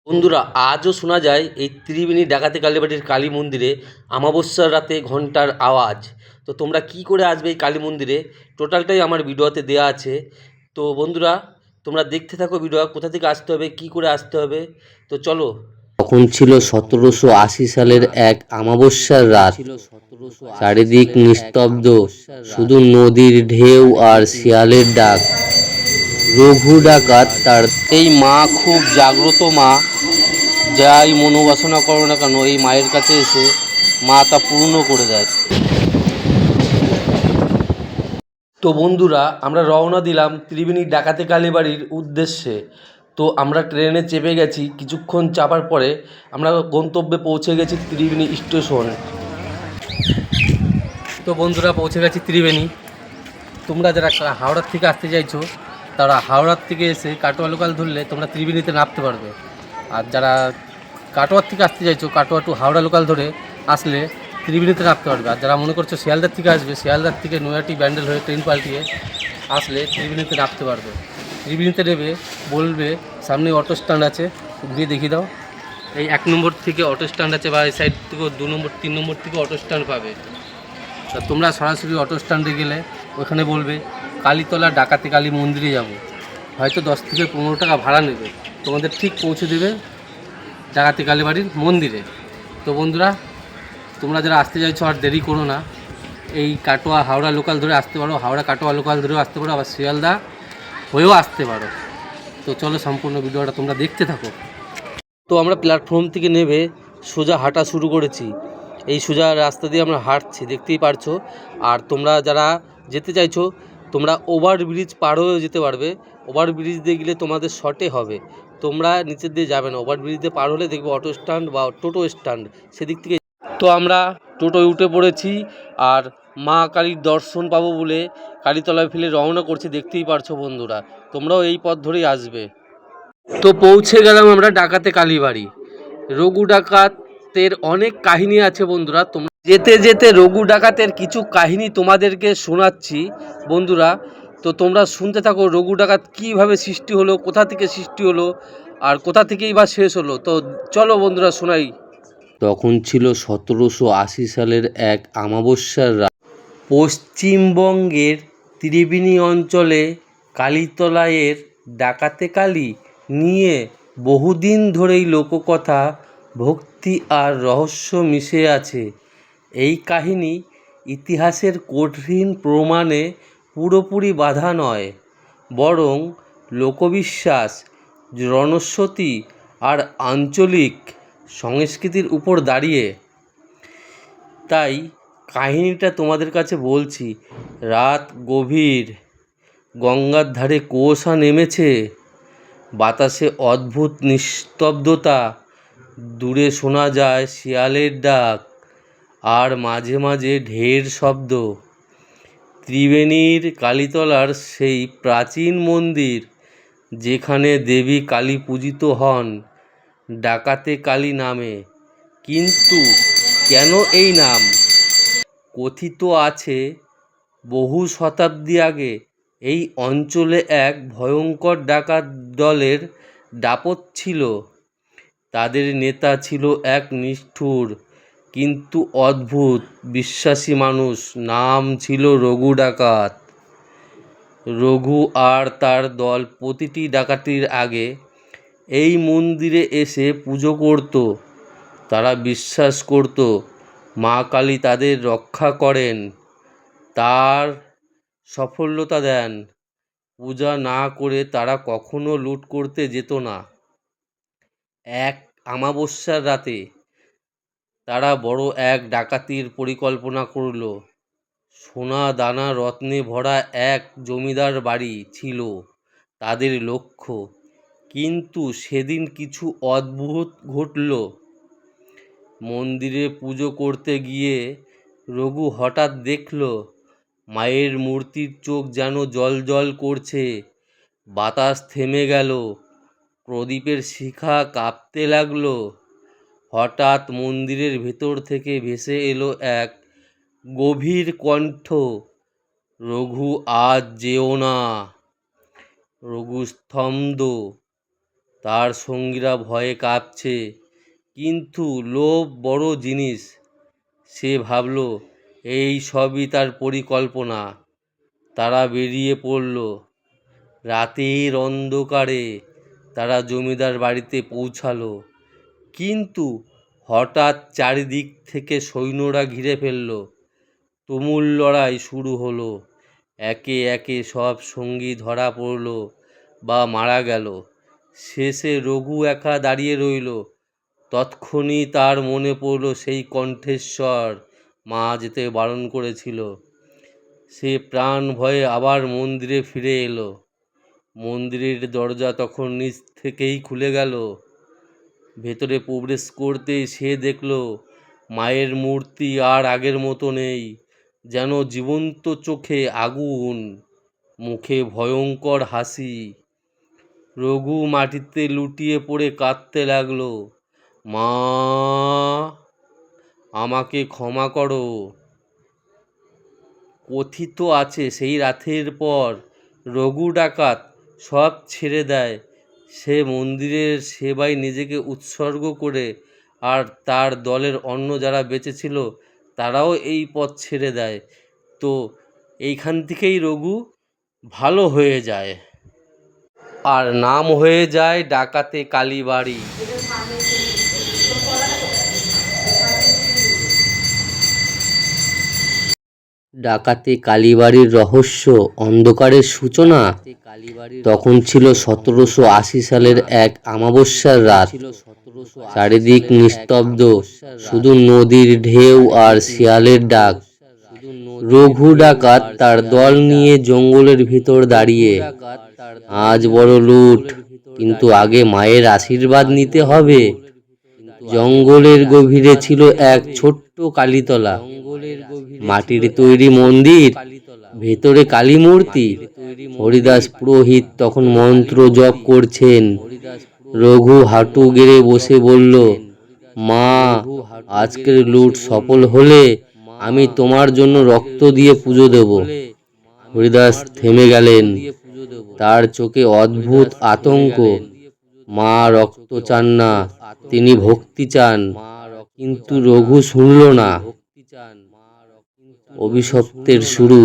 বন্ধুরা, আজও শোনা যায় এই ত্রিবেণী ডাকাতি কালীবাড়ির কালী মন্দিরে অমাবস্যার রাতে ঘণ্টার আওয়াজ। তো তোমরা কি করে আসবে এই কালী মন্দিরে, টোটালটাই আমার ভিডিওতে দেওয়া আছে। তো বন্ধুরা, তোমরা দেখতে থাকো ভিডিও, কোথা থেকে আসতে হবে, কি করে আসতে হবে। তো চলো। তখন ছিল 1780 সালের এক অমাবস্যার রাত। চারিদিক নিস্তব্ধ, শুধু নদীর ঢেউ আর শিয়ালের ডাক। রঘু ডাকাত তার এই মা খুব জাগ্রত মা, যাই মনোবাসনা করো না কেন এই মায়ের কাছে এসে মা তা পূর্ণ করে দেয়। তো বন্ধুরা, আমরা রওনা দিলাম ত্রিবেণী ডাকাতি কালীবাড়ির উদ্দেশ্যে। তো আমরা ট্রেনে চেপে গেছি, কিছুক্ষণ চাপার পরে আমরা গন্তব্যে পৌঁছে গেছি ত্রিবেণী স্টেশন। তো বন্ধুরা, পৌঁছে গেছি ত্রিবেণী। তোমরা যারা হাওড়ার থেকে আসতে চাইছো তারা হাওড়ার থেকে এসে কাটোয়া লোকাল ধরলে তোমরা ত্রিবেণীতে নামতে পারবে। আর যারা কাটোয়ার থেকে আসতে চাইছো, কাটোয়া টু হাওড়া লোকাল ধরে আসলে ত্রিবেণীতে নামতে পারবে। আর যারা মনে করছো শিয়ালদার থেকে আসবে, শিয়ালদার থেকে নৈহাটি ব্যান্ডেল হয়ে ট্রেন পাল্টিয়ে আসলে ত্রিবেণীতে নামতে পারবে। ত্রিবেণীতে নেবে বলবে সামনে অটো স্ট্যান্ড আছে, ঘুরিয়ে দেখিয়ে দাও। এই 1 নম্বর থেকে অটো স্ট্যান্ড আছে, বা এই সাইড থেকেও 2 নম্বর 3 নম্বর থেকে অটো স্ট্যান্ড পাবে। তা তোমরা সরাসরি অটো স্ট্যান্ডে গেলে ওখানে বলবে কালীতলা ডাকাতি কালী মন্দিরে যাব। হয়তো 10 থেকে 15 টাকা ভাড়া নেবে, তোমাদের ঠিক পৌঁছে দেবে ডাকাতি কালীবাড়ির মন্দিরে। তো বন্ধুরা, তোমরা যারা আসতে চাইছো আর দেরি করো না, এই কাটোয়া হাওড়া লোকাল ধরে আসতে পারো, হাওড়া কাটোয়া লোকাল ধরেও আসতে পারো, আবার শিয়ালদা হয়েও আসতে পারো। তো চলো, সম্পূর্ণ ভিডিওটা তোমরা দেখতে থাকো। তো আমরা প্ল্যাটফর্ম থেকে নেমে সোজা হাঁটা শুরু করেছি। এই সোজা রাস্তা দিয়ে আমরা হাঁটছি, দেখতেই পারছো। আর তোমরা যারা যেতে চাইছো তোমরা ওভারব্রিজ পার হয়েও যেতে পারবে। ওভারব্রিজ দিয়ে গেলে তোমাদের শর্টে হবে, তোমরা নিচের দিয়ে যাবে না। ওভারব্রিজ দিয়ে পার হলে দেখবে অটো স্ট্যান্ড বা টোটো স্ট্যান্ড, সেদিক থেকে। তো আমরা টোটোয় উঠে পড়েছি আর মা কালীর দর্শন পাবো বলে কালীতলায় ফেলে রওনা করছি, দেখতেই পারছো বন্ধুরা। তোমরাও এই পথ ধরেই আসবে। তো পৌঁছে গেলাম আমরা ডাকাতে কালীবাড়ি। রঘু ডাকাতের অনেক কাহিনী আছে বন্ধুরা, তোমরা যেতে যেতে রঘু ডাকাতের কিছু কাহিনী তোমাদেরকে শোনাচ্ছি বন্ধুরা। তো তোমরা শুনতে থাকো, রঘু ডাকাত কীভাবে সৃষ্টি হলো, কোথা থেকে সৃষ্টি হলো, আর কোথা থেকেই বা শেষ হলো। তো চলো বন্ধুরা, শোনাই। তখন ছিল 1780 সালের এক অমাবস্যার রাত। পশ্চিমবঙ্গের ত্রিবেণী অঞ্চলে কালীতলায়ের ডাকাতে কালী নিয়ে বহুদিন ধরেই লোককথা, ভক্তি আর রহস্য মিশে আছে। এই কাহিনী ইতিহাসের কঠিন প্রমাণে পুরোপুরি বাধা নয়, বরং লোকবিশ্বাস, জনশ্রুতি আর আঞ্চলিক সংস্কৃতির উপর দাঁড়িয়ে। তাই কাহিনীটা তোমাদের কাছে বলছি। রাত গভীর, গঙ্গার ধারে কুয়াশা নেমেছে, বাতাসে অদ্ভুত নিস্তব্ধতা, দূরে শোনা যায় শিয়ালের ডাক আর মাঝে মাঝে ঢের শব্দ। ত্রিবেণীর কালীতলার সেই প্রাচীন মন্দির, যেখানে দেবী কালী পূজিত হন ডাকাতে কালী নামে। কিন্তু কেন এই নাম? কথিত আছে বহু শতাব্দী আগে এই অঞ্চলে এক ভয়ঙ্কর ডাকাত দলের দাপট ছিল। তাদের নেতা ছিল এক নিষ্ঠুর কিন্তু অদ্ভুত বিশ্বাসী মানুষ, নাম ছিল রঘু ডাকাত। রঘু আর তার দল প্রতিটি ডাকাতির আগে এই মন্দিরে এসে পুজো করত। তারা বিশ্বাস করত মা কালী তাদের রক্ষা করেন, তার সফলতা দেন। পূজা না করে তারা কখনো লুট করতে যেত না। এক অমাবস্যার রাতে তারা বড় এক ডাকাতির পরিকল্পনা করল। সোনা দানা রত্নে ভরা এক জমিদার বাড়ি ছিল তাদের লক্ষ্য। কিন্তু সেদিন কিছু অদ্ভুত ঘটল। মন্দিরে পুজো করতে গিয়ে রঘু হঠাৎ দেখল মায়ের মূর্তির চোখ যেন জ্বলজ্বল করছে। বাতাস থেমে গেল, প্রদীপের শিখা কাঁপতে লাগলো। হঠাৎ মন্দিরের ভেতর থেকে ভেসে এলো এক গভীর কণ্ঠ, রঘু আজ যেও না। রঘু স্তব্ধ, তার সঙ্গীরা ভয়ে কাঁপছে, কিন্তু লোভ বড় জিনিস। সে ভাবল এই সবই তার পরিকল্পনা। তারা বেরিয়ে পড়ল। রাতের অন্ধকারে তারা জমিদার বাড়িতে পৌঁছালো, কিন্তু হঠাৎ চারিদিক থেকে সৈন্যরা ঘিরে ফেলল। তুমুল লড়াই শুরু হলো। একে একে সব সঙ্গী ধরা পড়ল বা মারা গেল। শেষে রঘু একা দাঁড়িয়ে রইল। তৎক্ষণি তার মনে পড়ল সেই কণ্ঠস্বর মা যেতে বারণ করেছিল। সে প্রাণ ভয়ে আবার মন্দিরে ফিরে এলো। মন্দিরের দরজা তখন নিচ থেকেই খুলে গেল। ভেতরে প্রবেশ করতেই সে দেখল মায়ের মূর্তি আর আগের মতো নেই, যেন জীবন্ত, চোখে আগুন, মুখে ভয়ঙ্কর হাসি। রঘু মাটিতে লুটিয়ে পড়ে কাঁদতে লাগলো, মা, আমাকে ক্ষমা করো। কথিত আছে সেই রাতের পর রঘু ডাকাত সব ছেড়ে দেয়। সে মন্দিরের সেবায় নিজেকে উৎসর্গ করে, আর তার দলের অন্য যারা বেঁচে ছিল তারাও এই পথ ছেড়ে দেয়। তো এইখান থেকেই রঘু ভালো হয়ে যায়, আর নাম হয়ে যায় ডাকাতে কালীবাড়ি। ডাকাতে কালীবাড়ির রহস্য অন্ধকারের সূচনা তখন ছিল 1780 সালের এক অমাবস্যার রাত। চারিদিক নিস্তব্ধ, শুধু নদীর ঢেউ আর শিয়ালের ডাক। রঘু ডাকাত তার দল নিয়ে জঙ্গলের ভিতর দাঁড়িয়ে। আজ বড় লুট, কিন্তু আগে মায়ের আশীর্বাদ নিতে হবে। জঙ্গলের গভীরে ছিল এক ছোট্ট কালীতলা, মাটির তৈরি মন্দির, ভেতরে কালী মূর্তি। হরিদাস পুরোহিত তখন মন্ত্র জপ করছেন। রঘু হাঁটু গেড়ে বসে বলল, মা, আজকের লুট সফল হলে আমি তোমার জন্য রক্ত দিয়ে পুজো দেব। হরিদাস থেমে গেলেন, তার চোখে অদ্ভুত আতঙ্ক। মা রক্ত চান না, তিনি ভক্তি চান। কিন্তু রঘু শুনল না। অভিশপ্তের শুরু।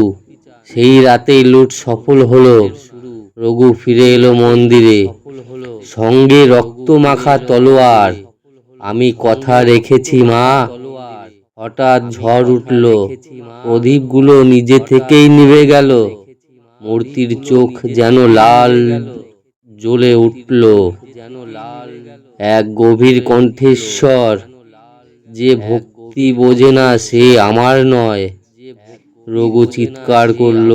সেই রাতেই লুট সফল হলো। রঘু ফিরে এলো মন্দিরে, সঙ্গে রক্ত মাখা তলোয়ার। আমি কথা রেখেছি মা। হঠাৎ ঝড় উঠল, প্রদীপগুলো নিজে থেকেই নিভে গেল। মূর্তির চোখ যেন লাল জ্বলে উঠল। এক গভীর কণ্ঠস্বর, যে ভক্তি বোঝে না সে আমার নয়। রঘু চিৎকার করল,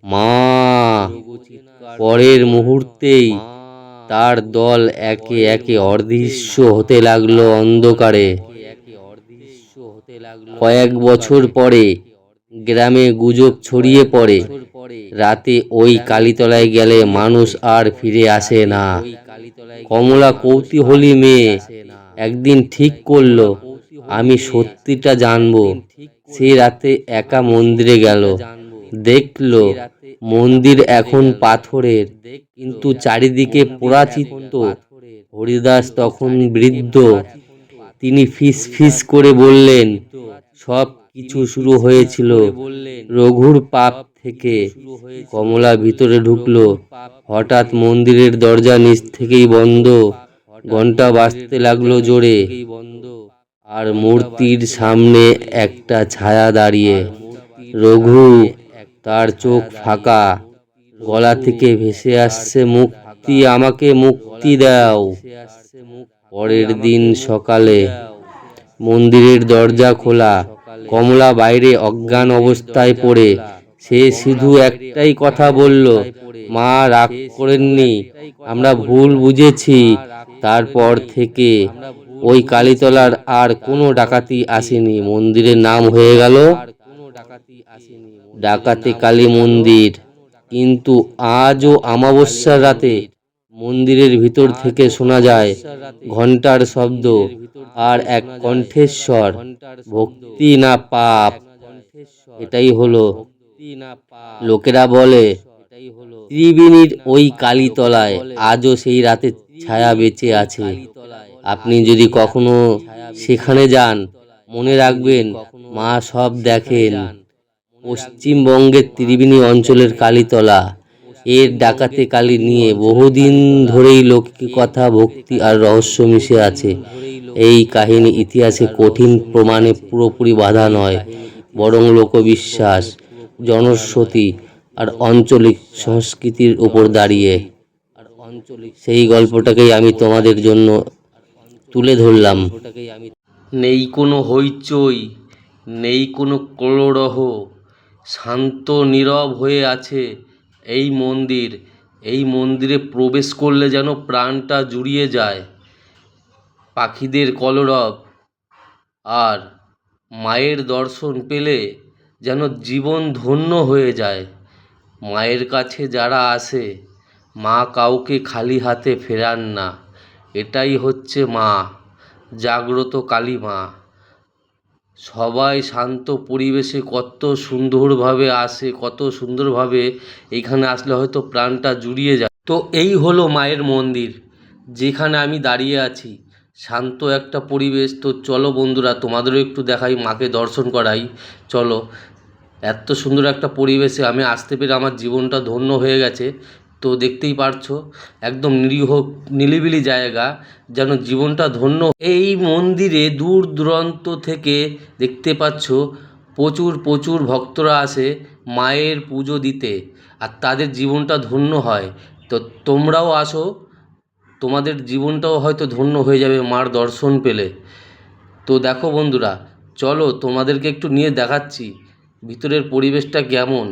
মা। পরের মুহূর্তেই তার দল একে একে অদৃশ্য হতে লাগলো অন্ধকারে। কয়েক বছর পরে গ্রামে গুজব ছড়িয়ে পড়ে, রাতে ওই কালীতলায় গেলে মানুষ আর ফিরে আসে না। কমলা কৌতূহলী মেয়ে, একদিন ঠিক করলো আমি সত্যিটা জানবো। সে রাতে একা মন্দিরে গেল। দেখলো মন্দির এখন পাথরের, কিন্তু চারিদিকে পোড়া চিত্র। হরিদাস তখন বৃদ্ধ। তিনি ফিস ফিস করে বললেন, সব কিছু শুরু হয়েছিল রঘুর পাপ থেকে। কমলা ভিতরে ঢুকলো। হঠাৎ মন্দিরের দরজা নিচ থেকেই বন্ধ। ঘন্টা বাজতে লাগলো জোরে, আর মূর্তির সামনে একটা ছায়া দাঁড়িয়ে। রঘু, তার চোখ ফাঁকা, গলা থেকে ভেসে আসছে, মুক্তি, আমাকে মুক্তি দাও। পরের দিন সকালে মন্দিরের দরজা খোলা। কমলা বাইরে অজ্ঞান অবস্থায় পড়ে। সে শুধু একটাই কথা বলল, মা, রাগ করেননি, আমরা ভুল বুঝেছি। তারপর থেকে ওই কালীতলার আর কোনো ডাকাতি আসেনি। মন্দিরের নাম হয়ে গেল ডাকাতে কালী মন্দির। কিন্তু আজও অমাবস্যার রাতে মন্দিরের ভিতর থেকে শোনা যায় ঘন্টার শব্দ আর এক কণ্ঠস্বর, ভক্তি না পাপ। এটাই হলো, লোকেরা বলে, ত্রিবেণীর ওই কালীতলায় আজও সেই রাতে ছায়া বেঁচে আছে। আপনি যদি কখনো সেখানে যান, মনে রাখবেন মা সব দেখেন। পশ্চিমবঙ্গের ত্রিবেণী অঞ্চলের কালীতলা, এর ডাকাতে কালী নিয়ে বহুদিন ধরেই লৌকিক কথা, ভক্তি আর রহস্য মিশে আছে। এই কাহিনী ইতিহাসে কঠিন প্রমাণে পুরোপুরি বাধা নয়, বরং লোকবিশ্বাস, জনশ্রুতি আর আঞ্চলিক সংস্কৃতির উপর দাঁড়িয়ে। সেই গল্পটাকেই আমি তোমাদের জন্য তুলে ধরলাম। নেই কোনো হইচই, নেই কোনো কলরহ, শান্ত নীরব হয়ে আছে এই মন্দির। এই মন্দিরে প্রবেশ করলে যেন প্রাণটা জুড়িয়ে যায়। পাখিদের কলরব আর মায়ের দর্শন পেলে যেন জীবন ধন্য হয়ে যায়। মায়ের কাছে যারা আসে, মা কাউকে খালি হাতে ফেরান না। এটাই হচ্ছে মা, জাগ্রত কালী মা। সবাই শান্ত পরিবেশে কত সুন্দরভাবে আসে, কত সুন্দরভাবে এখানে আসলে হয়তো প্রাণটা জুড়িয়ে যায়। তো এই হলো মায়ের মন্দির, যেখানে আমি দাঁড়িয়ে আছি, শান্ত একটা পরিবেশ। তো চলো বন্ধুরা, তোমাদেরও একটু দেখাই, মাকে দর্শন করাই। চলো, এত সুন্দর একটা পরিবেশে আমি আসতে পেরে আমার জীবনটা ধন্য হয়ে গেছে। তো দেখতেই পারছো, একদম নিরীহ নিলিবিলি জায়গা, যেন জীবনটা ধন্য। এই মন্দিরে দূর দূরান্ত থেকে দেখতে পাচ্ছ প্রচুর প্রচুর ভক্তরা আসে মায়ের পুজো দিতে, আর তাদের জীবনটা ধন্য হয়। তো তোমরাও আসো, তোমাদের জীবনটাও হয়তো ধন্য হয়ে যাবে মার দর্শন পেলে। তো দেখো বন্ধুরা, চলো তোমাদেরকে একটু নিয়ে দেখাচ্ছি ভিতরের পরিবেশটা কেমন,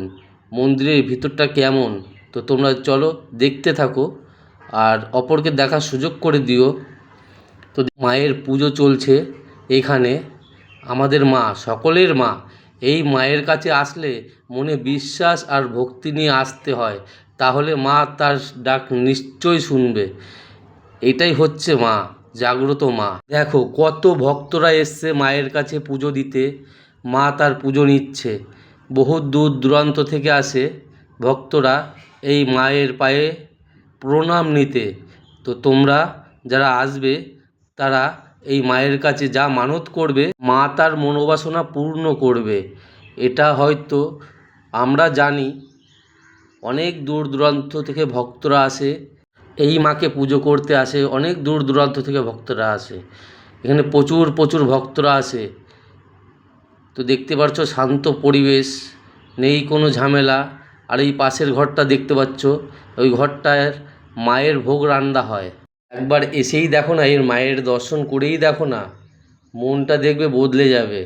মন্দিরের ভিতরটা কেমন। তো তোমরা চলো দেখতে থাকো আর অপরকে দেখার সুযোগ করে দিও। তো মায়ের পুজো চলছে এখানে, আমাদের মা, সকলের মা। এই মায়ের কাছে আসলে মনে বিশ্বাস আর ভক্তি নিয়ে আসতে হয়, তাহলে মা তার ডাক নিশ্চয়ই শুনবে। এটাই হচ্ছে মা, জাগ্রত মা। দেখো কত ভক্তরা এসছে মায়ের কাছে পুজো দিতে, মা তার পুজো নিচ্ছে। বহু দূর দূরান্ত থেকে আসে ভক্তরা এই মায়ের পায়ে প্রণাম নিতে। তো তোমরা যারা আসবে, তারা এই মায়ের কাছে যা মানত করবে, মা তার মনোবাসনা পূর্ণ করবে। এটা হয়তো আমরা জানি, অনেক দূর দূরান্ত থেকে ভক্তরা আসে এই মাকে পুজো করতে আসে, অনেক দূর দূরান্ত থেকে ভক্তরা আসে এখানে, প্রচুর প্রচুর ভক্তরা আসে। তো দেখতে পাচ্ছ শান্ত পরিবেশ, নেই কোনো ঝামেলা। আর এই পাশের ঘরটা দেখতে পাচ্ছ, ওই ঘরটায় মায়ের ভোগ রান্না হয়। একবার এসেই দেখো না, এর মায়ের দর্শন করেই দেখো না, মনটা দেখবে বদলে যাবে।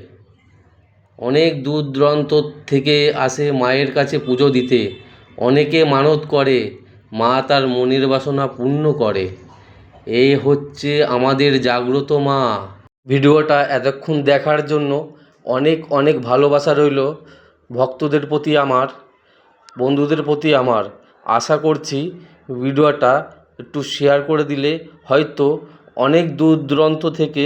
অনেক দূর দূরান্ত থেকে আসে মায়ের কাছে পুজো দিতে, অনেকে মানত করে, মা তার মনের বাসনা পূর্ণ করে। এই হচ্ছে আমাদের জাগ্রত মা। ভিডিওটা এতক্ষণ দেখার জন্য অনেক অনেক ভালোবাসা রইল ভক্তদের প্রতি, আমার বন্ধুদের প্রতি আমার। আশা করছি ভিডিওটা একটু শেয়ার করে দিলে হয়তো অনেক দূর দূরান্ত থেকে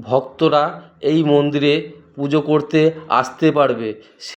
ভক্তরা এই মন্দিরে পুজো করতে আসতে পারবে।